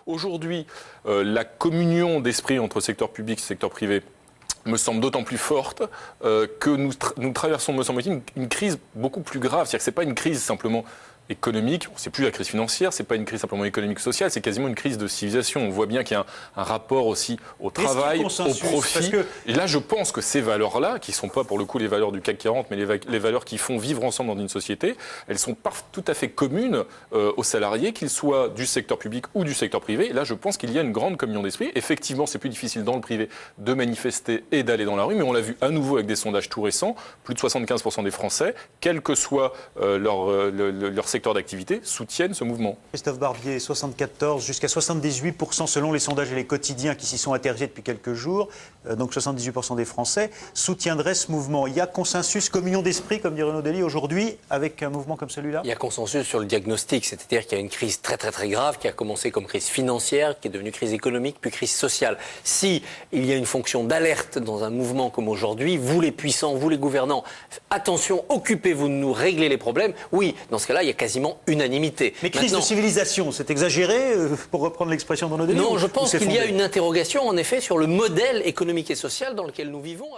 Aujourd'hui, la communion d'esprit entre secteur public et secteur privé me semble d'autant plus forte que nous traversons, me semble-t-il, une crise beaucoup plus grave. C'est-à-dire que ce n'est pas une crise simplement économique, c'est plus la crise financière, c'est pas une crise simplement économique sociale, c'est quasiment une crise de civilisation. On voit bien qu'il y a un rapport aussi au travail, au profit. Et là, je pense que ces valeurs-là, qui ne sont pas pour le coup les valeurs du CAC 40, mais les valeurs qui font vivre ensemble dans une société, elles sont tout à fait communes aux salariés, qu'ils soient du secteur public ou du secteur privé. Et là, je pense qu'il y a une grande communion d'esprit. Effectivement, c'est plus difficile dans le privé de manifester et d'aller dans la rue, mais on l'a vu à nouveau avec des sondages tout récents, plus de 75% des Français, quel que soit leur secteur d'activité, soutiennent ce mouvement. Christophe Barbier, 74 jusqu'à 78% selon les sondages et les quotidiens qui s'y sont intéressés depuis quelques jours, donc 78% des Français soutiendraient ce mouvement. Il y a consensus, communion d'esprit, comme dit Renaud Dely, aujourd'hui, avec un mouvement comme celui-là? Il y a consensus sur le diagnostic, c'est-à-dire qu'il y a une crise très grave qui a commencé comme crise financière, qui est devenue crise économique, puis crise sociale. Si il y a une fonction d'alerte dans un mouvement comme aujourd'hui, vous les puissants, vous les gouvernants, attention, occupez-vous de nous, régler les problèmes. Oui, dans ce cas-là, il y a quasiment unanimité. Mais crise de civilisation, c'est exagéré, pour reprendre l'expression de Renaud Dely? Non, je pense qu'il y a une interrogation, en effet, sur le modèle économique et social dans lequel nous vivons.